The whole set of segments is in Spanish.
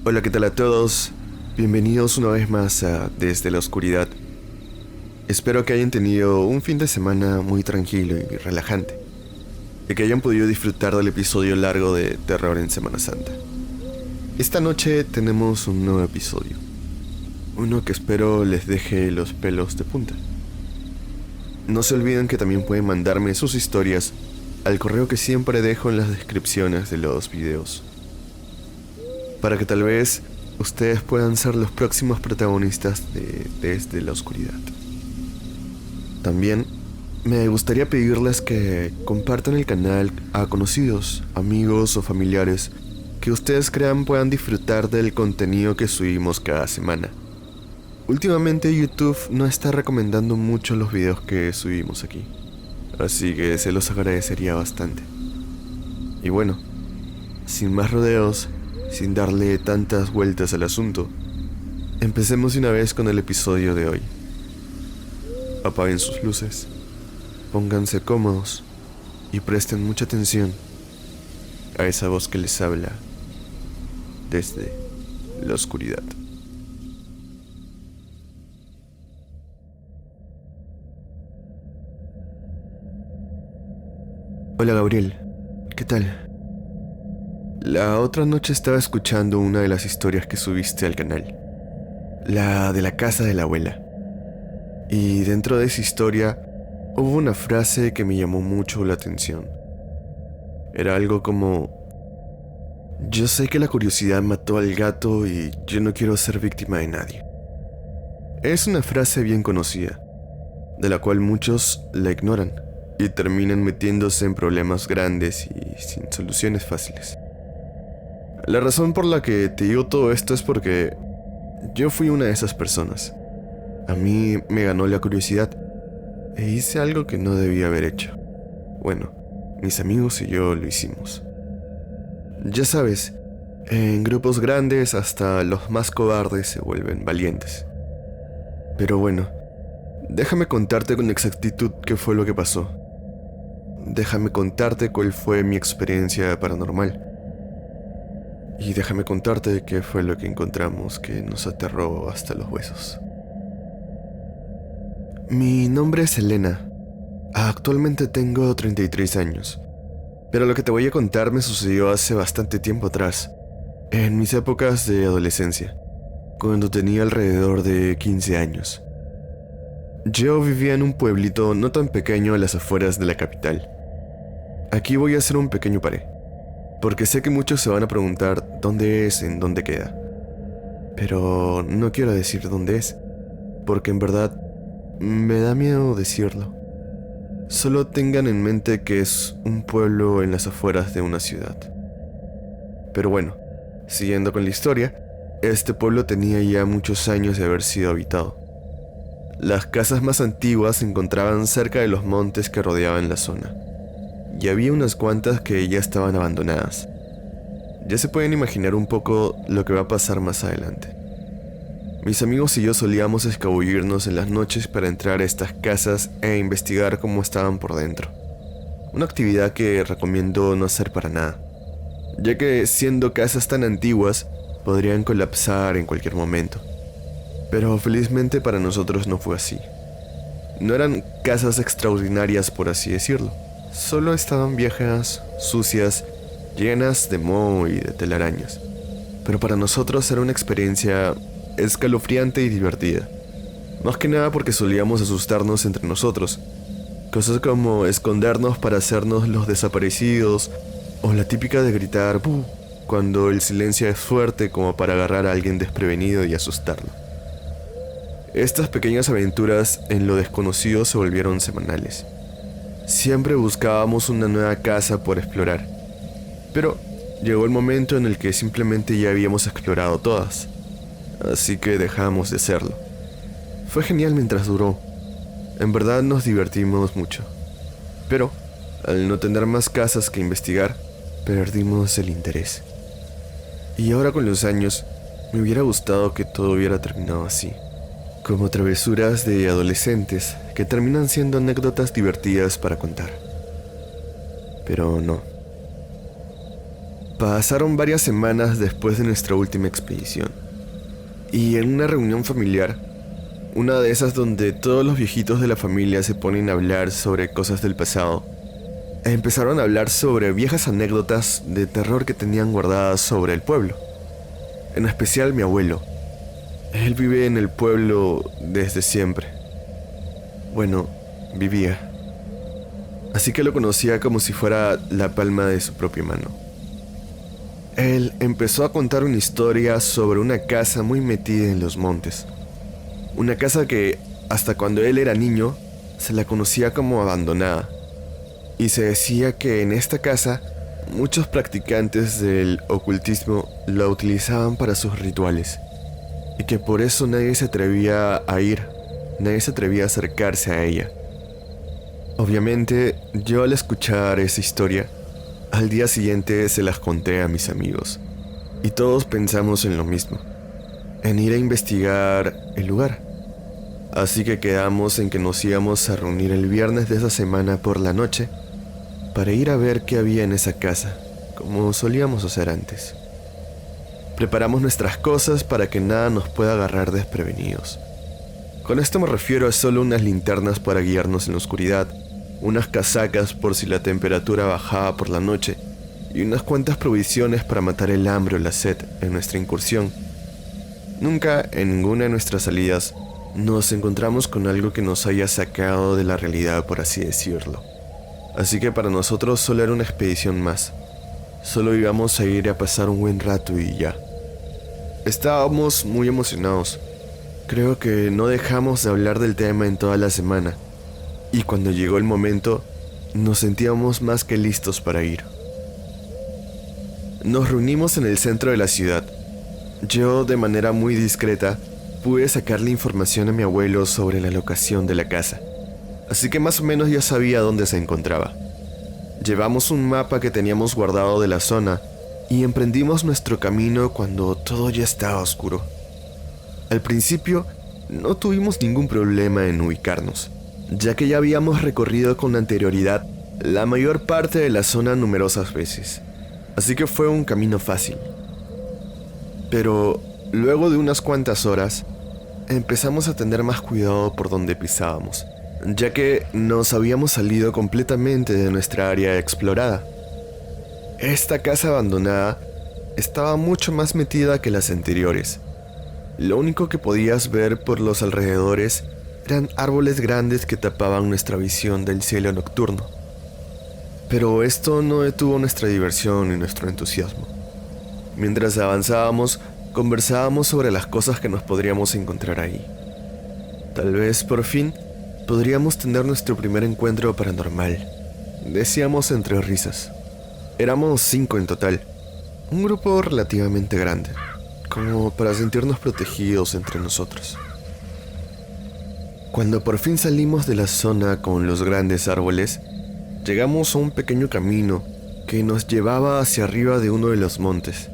Hola, ¿qué tal a todos? Bienvenidos una vez más a Desde la Oscuridad. Espero que hayan tenido un fin de semana muy tranquilo y relajante, y que hayan podido disfrutar del episodio largo de Terror en Semana Santa. Esta noche tenemos un nuevo episodio, uno que espero les deje los pelos de punta. No se olviden que también pueden mandarme sus historias al correo que siempre dejo en las descripciones de los videos, para que tal vez ustedes puedan ser los próximos protagonistas de Desde la Oscuridad. También me gustaría pedirles que compartan el canal a conocidos, amigos o familiares que ustedes crean puedan disfrutar del contenido que subimos cada semana. Últimamente YouTube no está recomendando mucho los videos que subimos aquí, así que se los agradecería bastante. Y bueno, sin más rodeos, sin darle tantas vueltas al asunto, empecemos de una vez con el episodio de hoy. Apaguen sus luces, pónganse cómodos y presten mucha atención a esa voz que les habla desde la oscuridad. Hola Gabriel, ¿qué tal? La otra noche estaba escuchando una de las historias que subiste al canal, la de la casa de la abuela. Y dentro de esa historia hubo una frase que me llamó mucho la atención. Era algo como: yo sé que la curiosidad mató al gato y yo no quiero ser víctima de nadie. Es una frase bien conocida, de la cual muchos la ignoran y terminan metiéndose en problemas grandes y sin soluciones fáciles. La razón por la que te digo todo esto es porque yo fui una de esas personas. A mí me ganó la curiosidad e hice algo que no debía haber hecho. Bueno, mis amigos y yo lo hicimos. Ya sabes, en grupos grandes hasta los más cobardes se vuelven valientes. Pero bueno, déjame contarte con exactitud qué fue lo que pasó. Déjame contarte cuál fue mi experiencia paranormal. Y déjame contarte qué fue lo que encontramos que nos aterró hasta los huesos. Mi nombre es Elena. Actualmente tengo 33 años. Pero lo que te voy a contar me sucedió hace bastante tiempo atrás, en mis épocas de adolescencia, cuando tenía alrededor de 15 años. Yo vivía en un pueblito no tan pequeño a las afueras de la capital. Aquí voy a hacer un pequeño paré, porque sé que muchos se van a preguntar dónde es, en dónde queda. Pero no quiero decir dónde es, porque en verdad me da miedo decirlo. Solo tengan en mente que es un pueblo en las afueras de una ciudad. Pero bueno, siguiendo con la historia, este pueblo tenía ya muchos años de haber sido habitado. Las casas más antiguas se encontraban cerca de los montes que rodeaban la zona, y había unas cuantas que ya estaban abandonadas. Ya se pueden imaginar un poco lo que va a pasar más adelante. Mis amigos y yo solíamos escabullirnos en las noches para entrar a estas casas e investigar cómo estaban por dentro. Una actividad que recomiendo no hacer para nada, ya que siendo casas tan antiguas, podrían colapsar en cualquier momento. Pero felizmente para nosotros no fue así. No eran casas extraordinarias, por así decirlo. Solo estaban viejas, sucias, llenas de moho y de telarañas. Pero para nosotros era una experiencia escalofriante y divertida. Más que nada porque solíamos asustarnos entre nosotros. Cosas como escondernos para hacernos los desaparecidos, o la típica de gritar "¡Buh!" cuando el silencio es fuerte como para agarrar a alguien desprevenido y asustarlo. Estas pequeñas aventuras en lo desconocido se volvieron semanales. Siempre buscábamos una nueva casa por explorar, pero llegó el momento en el que simplemente ya habíamos explorado todas, así que dejamos de hacerlo. Fue genial mientras duró. En verdad nos divertimos mucho, pero al no tener más casas que investigar, perdimos el interés. Y ahora con los años, me hubiera gustado que todo hubiera terminado así, como travesuras de adolescentes que terminan siendo anécdotas divertidas para contar. Pero no. Pasaron varias semanas después de nuestra última expedición, y en una reunión familiar, una de esas donde todos los viejitos de la familia se ponen a hablar sobre cosas del pasado, empezaron a hablar sobre viejas anécdotas de terror que tenían guardadas sobre el pueblo. En especial mi abuelo. Él vive en el pueblo desde siempre. Bueno, vivía. Así que lo conocía como si fuera la palma de su propia mano. Él empezó a contar una historia sobre una casa muy metida en los montes. Una casa que, hasta cuando él era niño, se la conocía como abandonada. Y se decía que en esta casa, muchos practicantes del ocultismo la utilizaban para sus rituales. Y que por eso nadie se atrevía a ir, nadie se atrevía a acercarse a ella. Obviamente, yo al escuchar esa historia, al día siguiente se las conté a mis amigos, y todos pensamos en lo mismo, en ir a investigar el lugar. Así que quedamos en que nos íbamos a reunir el viernes de esa semana por la noche para ir a ver qué había en esa casa, como solíamos hacer antes. Preparamos nuestras cosas para que nada nos pueda agarrar desprevenidos. Con esto me refiero a solo unas linternas para guiarnos en la oscuridad, unas casacas por si la temperatura bajaba por la noche y unas cuantas provisiones para matar el hambre o la sed en nuestra incursión. Nunca en ninguna de nuestras salidas nos encontramos con algo que nos haya sacado de la realidad, por así decirlo. Así que para nosotros solo era una expedición más. Solo íbamos a ir a pasar un buen rato y ya. Estábamos muy emocionados. Creo que no dejamos de hablar del tema en toda la semana. Y cuando llegó el momento, nos sentíamos más que listos para ir. Nos reunimos en el centro de la ciudad. Yo, de manera muy discreta, pude sacarle información a mi abuelo sobre la locación de la casa. Así que más o menos ya sabía dónde se encontraba. Llevamos un mapa que teníamos guardado de la zona y emprendimos nuestro camino cuando todo ya estaba oscuro. Al principio, no tuvimos ningún problema en ubicarnos, ya que ya habíamos recorrido con anterioridad la mayor parte de la zona numerosas veces, así que fue un camino fácil. Pero luego de unas cuantas horas, empezamos a tener más cuidado por donde pisábamos, ya que nos habíamos salido completamente de nuestra área explorada. Esta casa abandonada estaba mucho más metida que las anteriores. Lo único que podías ver por los alrededores eran árboles grandes que tapaban nuestra visión del cielo nocturno. Pero esto no detuvo nuestra diversión y nuestro entusiasmo. Mientras avanzábamos, conversábamos sobre las cosas que nos podríamos encontrar ahí. Tal vez, por fin, podríamos tener nuestro primer encuentro paranormal, decíamos entre risas. Éramos 5 en total, un grupo relativamente grande, como para sentirnos protegidos entre nosotros. Cuando por fin salimos de la zona con los grandes árboles, llegamos a un pequeño camino que nos llevaba hacia arriba de uno de los montes.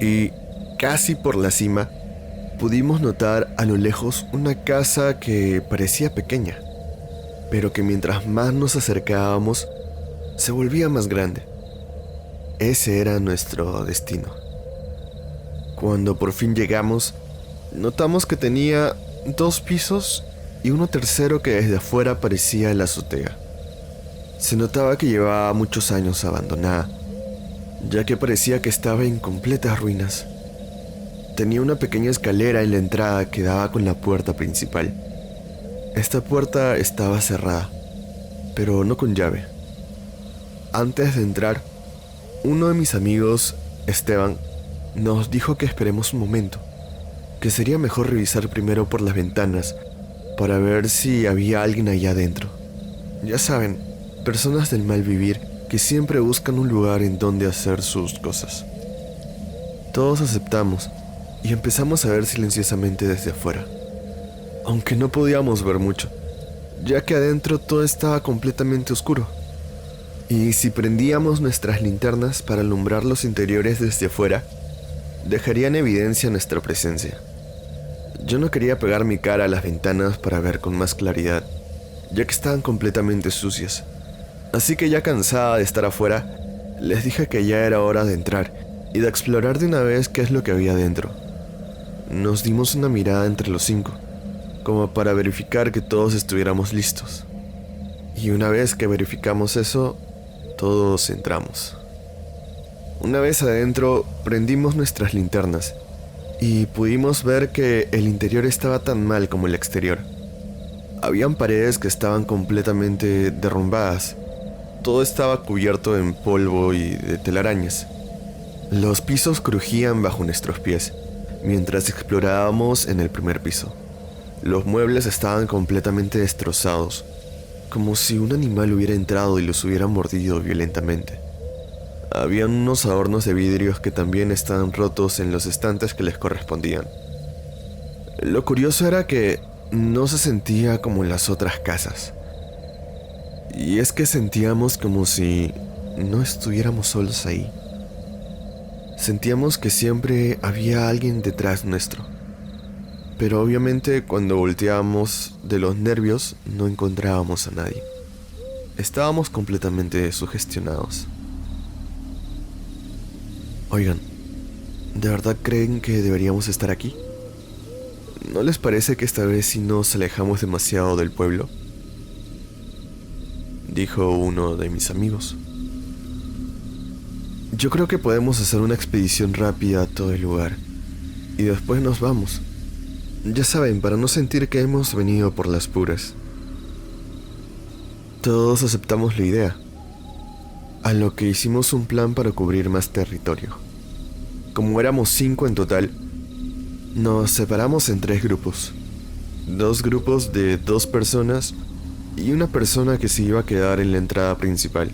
Y, casi por la cima, pudimos notar a lo lejos una casa que parecía pequeña, pero que mientras más nos acercábamos, se volvía más grande. Ese era nuestro destino. Cuando por fin llegamos, notamos que tenía 2 pisos y uno tercero que desde afuera parecía la azotea. Se notaba que llevaba muchos años abandonada, ya que parecía que estaba en completas ruinas. Tenía una pequeña escalera en la entrada que daba con la puerta principal. Esta puerta estaba cerrada, pero no con llave. Antes de entrar, uno de mis amigos, Esteban, nos dijo que esperemos un momento, que sería mejor revisar primero por las ventanas para ver si había alguien allá adentro. Ya saben, personas del mal vivir que siempre buscan un lugar en donde hacer sus cosas. Todos aceptamos y empezamos a ver silenciosamente desde afuera, aunque no podíamos ver mucho, ya que adentro todo estaba completamente oscuro. Y si prendíamos nuestras linternas para alumbrar los interiores desde afuera, dejarían evidencia nuestra presencia. Yo no quería pegar mi cara a las ventanas para ver con más claridad, ya que estaban completamente sucias. Así que ya cansada de estar afuera, Les dije que ya era hora de entrar y de explorar de una vez qué es lo que había dentro. Nos dimos una mirada entre los 5, como para verificar que todos estuviéramos listos. Y una vez que verificamos eso, todos entramos. Una vez adentro, prendimos nuestras linternas y pudimos ver que el interior estaba tan mal como el exterior. Habían paredes que estaban completamente derrumbadas. Todo estaba cubierto en polvo y de telarañas. Los pisos crujían bajo nuestros pies mientras explorábamos en el primer piso. Los muebles estaban completamente destrozados, como si un animal hubiera entrado y los hubiera mordido violentamente. Habían unos adornos de vidrios que también estaban rotos en los estantes que les correspondían. Lo curioso era que no se sentía como en las otras casas. Y es que sentíamos como si no estuviéramos solos ahí. Sentíamos que siempre había alguien detrás nuestro. Pero obviamente cuando volteábamos de los nervios no encontrábamos a nadie. Estábamos completamente sugestionados. Oigan, ¿de verdad creen que deberíamos estar aquí? ¿No les parece que esta vez sí nos alejamos demasiado del pueblo?, dijo uno de mis amigos. Yo creo que podemos hacer una expedición rápida a todo el lugar y después nos vamos. Ya saben, para no sentir que hemos venido por las puras. Todos aceptamos la idea, a lo que hicimos un plan para cubrir más territorio. Como éramos 5 en total, nos separamos en 3 grupos. 2 grupos de 2 personas y una persona que se iba a quedar en la entrada principal,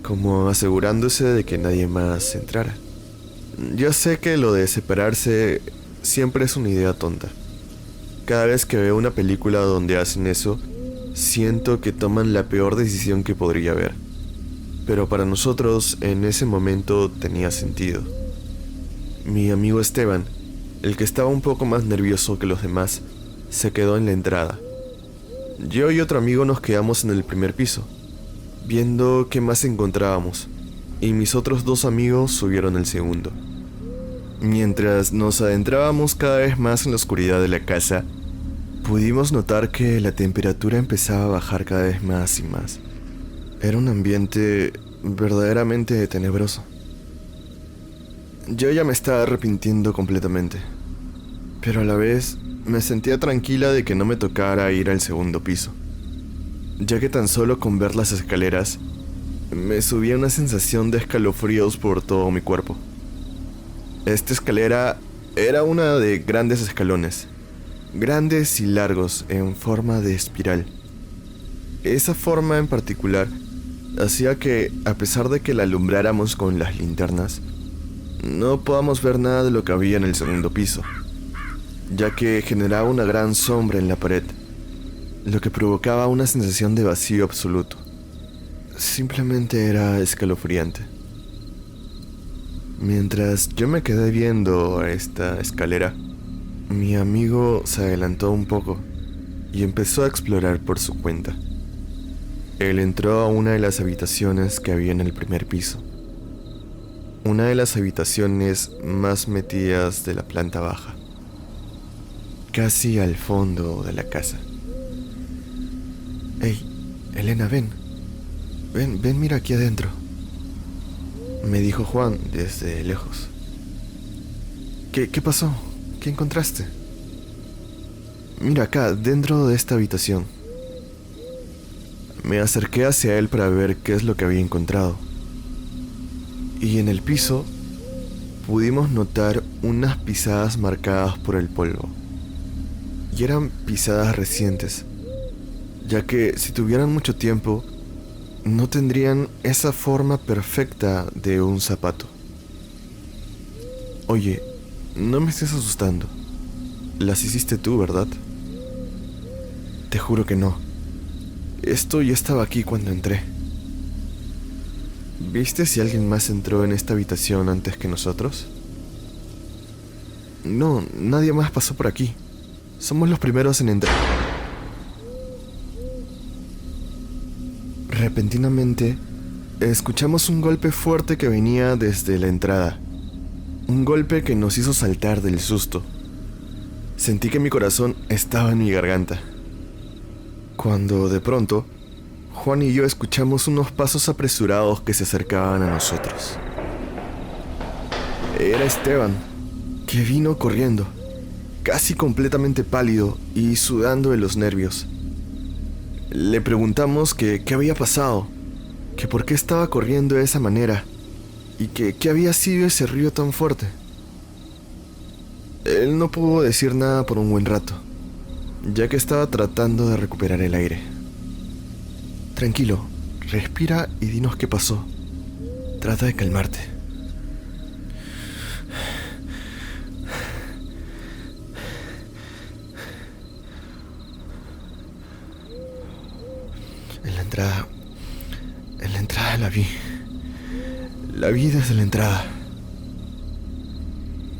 como asegurándose de que nadie más entrara. Yo sé que lo de separarse siempre es una idea tonta. Cada vez que veo una película donde hacen eso, siento que toman la peor decisión que podría haber. Pero para nosotros en ese momento tenía sentido. Mi amigo Esteban, el que estaba un poco más nervioso que los demás, se quedó en la entrada. Yo y otro amigo nos quedamos en el primer piso, viendo qué más encontrábamos, y mis otros 2 amigos subieron al segundo. Mientras nos adentrábamos cada vez más en la oscuridad de la casa, pudimos notar que la temperatura empezaba a bajar cada vez más y más. Era un ambiente verdaderamente tenebroso. Yo ya me estaba arrepintiendo completamente, pero a la vez me sentía tranquila de que no me tocara ir al segundo piso, ya que tan solo con ver las escaleras me subía una sensación de escalofríos por todo mi cuerpo. Esta escalera era una de grandes escalones, grandes y largos en forma de espiral. Esa forma en particular hacía que, a pesar de que la alumbráramos con las linternas, no podamos ver nada de lo que había en el segundo piso, ya que generaba una gran sombra en la pared, lo que provocaba una sensación de vacío absoluto. Simplemente era escalofriante. Mientras yo me quedé viendo a esta escalera, mi amigo se adelantó un poco y empezó a explorar por su cuenta. Él entró a una de las habitaciones que había en el primer piso, una de las habitaciones más metidas de la planta baja, casi al fondo de la casa. «Hey, Elena, ven, mira aquí adentro», me dijo Juan desde lejos. ¿Qué pasó? ¿Qué encontraste? «Mira acá, dentro de esta habitación». Me acerqué hacia él para ver qué es lo que había encontrado. Y en el piso pudimos notar unas pisadas marcadas por el polvo. Y eran pisadas recientes, ya que si tuvieran mucho tiempo, no tendrían esa forma perfecta de un zapato. Oye, no me estés asustando. Las hiciste tú, ¿verdad? Te juro que no. Esto ya estaba aquí cuando entré. ¿Viste si alguien más entró en esta habitación antes que nosotros? No, nadie más pasó por aquí. Somos los primeros en entrar. Repentinamente, escuchamos un golpe fuerte que venía desde la entrada. Un golpe que nos hizo saltar del susto. Sentí que mi corazón estaba en mi garganta. Cuando de pronto, Juan y yo escuchamos unos pasos apresurados que se acercaban a nosotros. Era Esteban, que vino corriendo, casi completamente pálido y sudando de los nervios. Le preguntamos que qué había pasado, que por qué estaba corriendo de esa manera y que qué había sido ese ruido tan fuerte. Él no pudo decir nada por un buen rato, ya que estaba tratando de recuperar el aire. Tranquilo, respira y dinos qué pasó. Trata de calmarte. En la entrada la vi. La vi desde la entrada.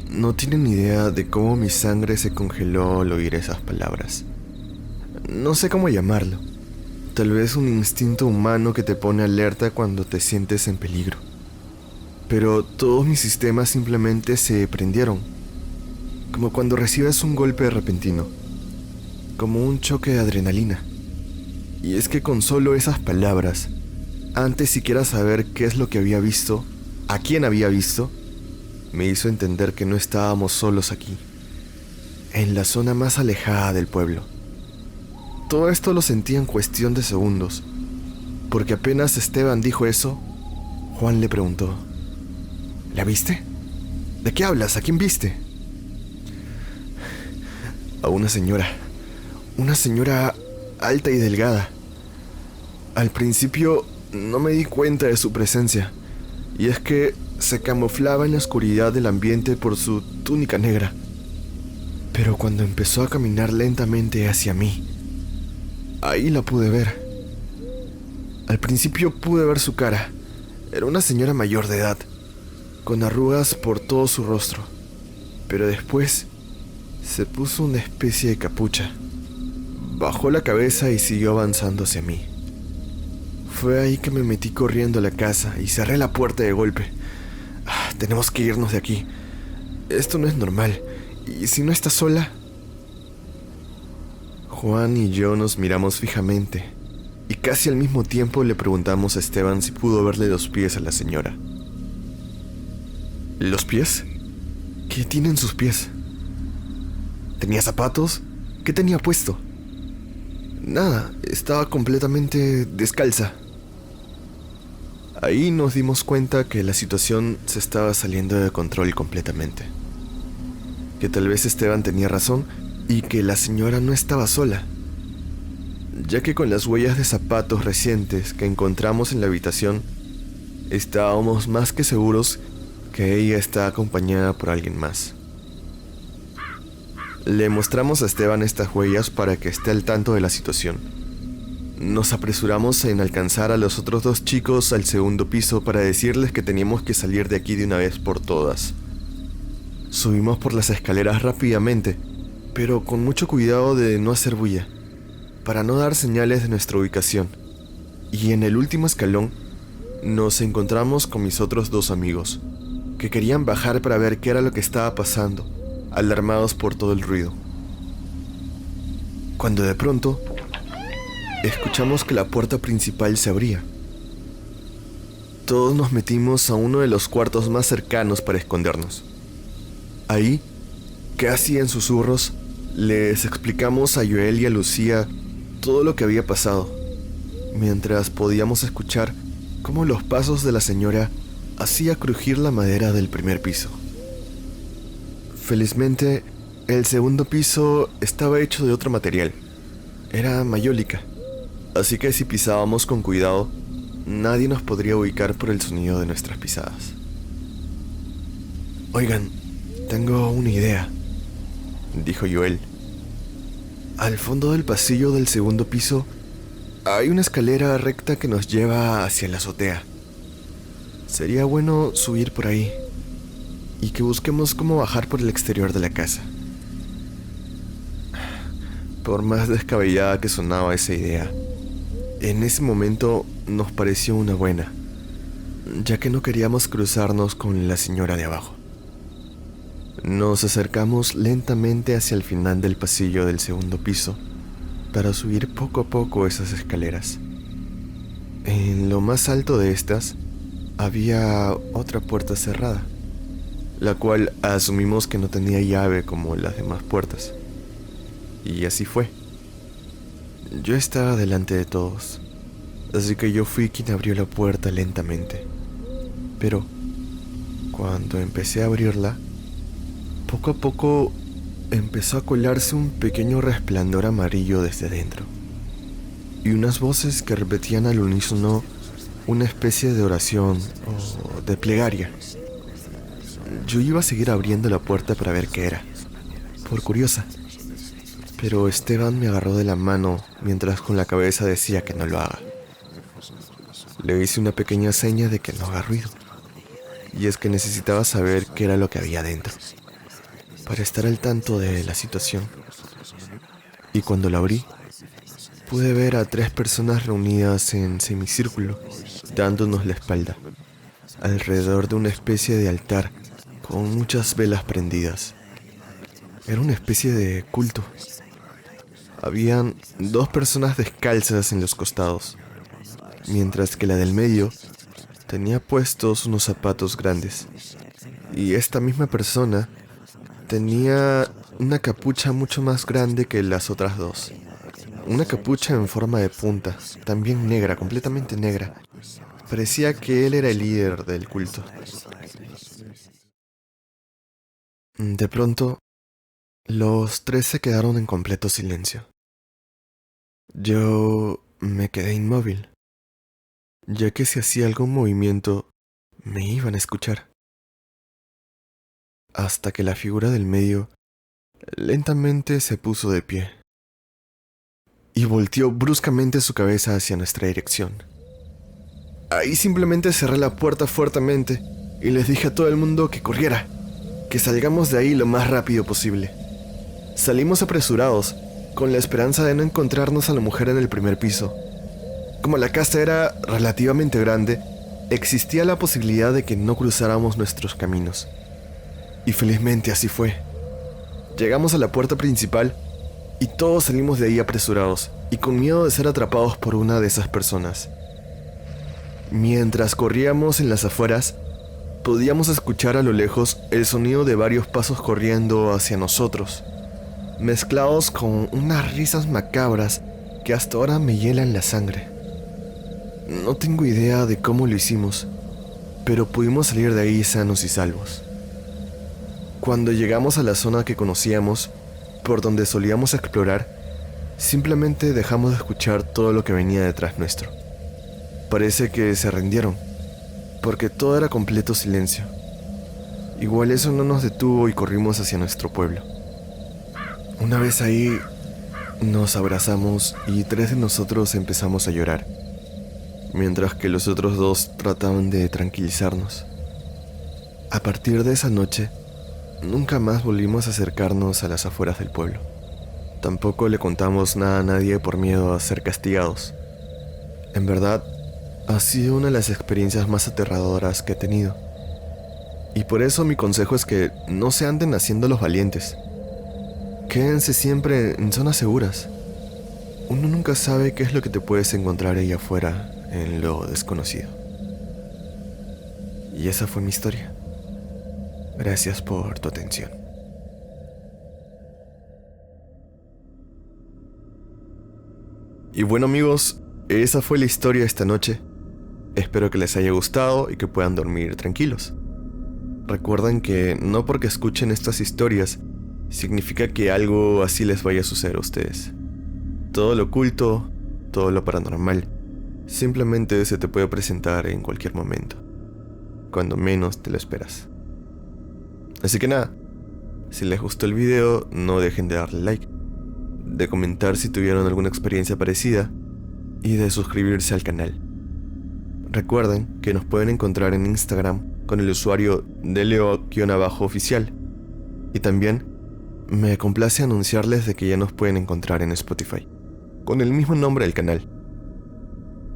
No tienen idea de cómo mi sangre se congeló al oír esas palabras. No sé cómo llamarlo. Tal vez un instinto humano que te pone alerta cuando te sientes en peligro. Pero todos mis sistemas simplemente se prendieron. Como cuando recibes un golpe repentino. Como un choque de adrenalina. Y es que con solo esas palabras, antes siquiera saber qué es lo que había visto, a quién había visto, me hizo entender que no estábamos solos aquí, en la zona más alejada del pueblo. Todo esto lo sentí en cuestión de segundos, porque apenas Esteban dijo eso, Juan le preguntó: ¿la viste? ¿De qué hablas? ¿A quién viste? A una señora alta y delgada. Al principio no me di cuenta de su presencia, y es que se camuflaba en la oscuridad del ambiente por su túnica negra. Pero cuando empezó a caminar lentamente hacia mí, ahí la pude ver. Al principio pude ver su cara. Era una señora mayor de edad, con arrugas por todo su rostro, pero después se puso una especie de capucha. Bajó la cabeza y siguió avanzando hacia mí. Fue ahí que me metí corriendo a la casa y cerré la puerta de golpe. Tenemos que irnos de aquí. Esto no es normal. ¿Y si no estás sola? Juan y yo nos miramos fijamente y casi al mismo tiempo le preguntamos a Esteban si pudo verle los pies a la señora. ¿Los pies? ¿Qué tienen sus pies? ¿Tenía zapatos? ¿Qué tenía puesto? Nada, estaba completamente descalza. Ahí nos dimos cuenta que la situación se estaba saliendo de control completamente. Que tal vez Esteban tenía razón y que la señora no estaba sola, ya que con las huellas de zapatos recientes que encontramos en la habitación, estábamos más que seguros que ella está acompañada por alguien más. Le mostramos a Esteban estas huellas para que esté al tanto de la situación. Nos apresuramos en alcanzar a los otros dos chicos al segundo piso para decirles que teníamos que salir de aquí de una vez por todas. Subimos por las escaleras rápidamente, pero con mucho cuidado de no hacer bulla, para no dar señales de nuestra ubicación. Y en el último escalón nos encontramos con mis otros dos amigos, que querían bajar para ver qué era lo que estaba pasando, alarmados por todo el ruido. Cuando de pronto escuchamos que la puerta principal se abría. Todos nos metimos a uno de los cuartos más cercanos para escondernos. Ahí, casi en susurros, les explicamos a Joel y a Lucía todo lo que había pasado, mientras podíamos escuchar cómo los pasos de la señora hacía crujir la madera del primer piso. Felizmente, el segundo piso estaba hecho de otro material. Era mayólica, así que si pisábamos con cuidado, nadie nos podría ubicar por el sonido de nuestras pisadas. Oigan, tengo una idea, dijo Joel. Al fondo del pasillo del segundo piso hay una escalera recta que nos lleva hacia la azotea. Sería bueno subir por ahí y que busquemos cómo bajar por el exterior de la casa. Por más descabellada que sonaba esa idea, en ese momento nos pareció una buena, ya que no queríamos cruzarnos con la señora de abajo. Nos acercamos lentamente hacia el final del pasillo del segundo piso para subir poco a poco esas escaleras. En lo más alto de estas había otra puerta cerrada, la cual asumimos que no tenía llave como las demás puertas. Y así fue. Yo estaba delante de todos, así que yo fui quien abrió la puerta lentamente. Pero cuando empecé a abrirla, poco a poco empezó a colarse un pequeño resplandor amarillo desde dentro, y unas voces que repetían al unísono una especie de oración o de plegaria. Yo iba a seguir abriendo la puerta para ver qué era, por curiosa, pero Esteban me agarró de la mano mientras con la cabeza decía que no lo haga. Le hice una pequeña seña de que no haga ruido, y es que necesitaba saber qué era lo que había dentro, para estar al tanto de la situación. Y cuando la abrí, pude ver a 3 personas reunidas en semicírculo, dándonos la espalda, alrededor de una especie de altar con muchas velas prendidas. Era una especie de culto. Habían 2 personas descalzas en los costados, mientras que la del medio tenía puestos unos zapatos grandes. Y esta misma persona tenía una capucha mucho más grande que las otras 2. Una capucha en forma de punta, también negra, completamente negra. Parecía que él era el líder del culto. De pronto, los 3 se quedaron en completo silencio. Yo me quedé inmóvil, ya que si hacía algún movimiento, me iban a escuchar. Hasta que la figura del medio lentamente se puso de pie y volteó bruscamente su cabeza hacia nuestra dirección. Ahí simplemente cerré la puerta fuertemente y les dije a todo el mundo que corriera, que salgamos de ahí lo más rápido posible. Salimos apresurados, con la esperanza de no encontrarnos a la mujer en el primer piso. Como la casa era relativamente grande, existía la posibilidad de que no cruzáramos nuestros caminos. Y felizmente así fue. Llegamos a la puerta principal y todos salimos de ahí apresurados y con miedo de ser atrapados por una de esas personas. Mientras corríamos en las afueras, podíamos escuchar a lo lejos el sonido de varios pasos corriendo hacia nosotros, mezclados con unas risas macabras que hasta ahora me hielan la sangre. No tengo idea de cómo lo hicimos, pero pudimos salir de ahí sanos y salvos. Cuando llegamos a la zona que conocíamos, por donde solíamos explorar, simplemente dejamos de escuchar todo lo que venía detrás nuestro. Parece que se rindieron, porque todo era completo silencio. Igual eso no nos detuvo y corrimos hacia nuestro pueblo. Una vez ahí, nos abrazamos y 3 de nosotros empezamos a llorar, mientras que los otros 2 trataban de tranquilizarnos. A partir de esa noche, nunca más volvimos a acercarnos a las afueras del pueblo. Tampoco le contamos nada a nadie por miedo a ser castigados. En verdad, ha sido una de las experiencias más aterradoras que he tenido. Y por eso mi consejo es que no se anden haciendo los valientes. Quédense siempre en zonas seguras. Uno nunca sabe qué es lo que te puedes encontrar ahí afuera en lo desconocido. Y esa fue mi historia. Gracias por tu atención. Y bueno amigos, esa fue la historia de esta noche. Espero que les haya gustado y que puedan dormir tranquilos. Recuerden que no porque escuchen estas historias significa que algo así les vaya a suceder a ustedes. Todo lo oculto, todo lo paranormal, simplemente se te puede presentar en cualquier momento, cuando menos te lo esperas. Así que nada, si les gustó el video, no dejen de darle like, de comentar si tuvieron alguna experiencia parecida y de suscribirse al canal. Recuerden que nos pueden encontrar en Instagram con el usuario deleo_oficial y también me complace anunciarles de que ya nos pueden encontrar en Spotify con el mismo nombre del canal.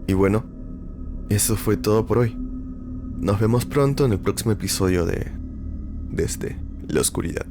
Y bueno, eso fue todo por hoy. Nos vemos pronto en el próximo episodio de Desde la Oscuridad.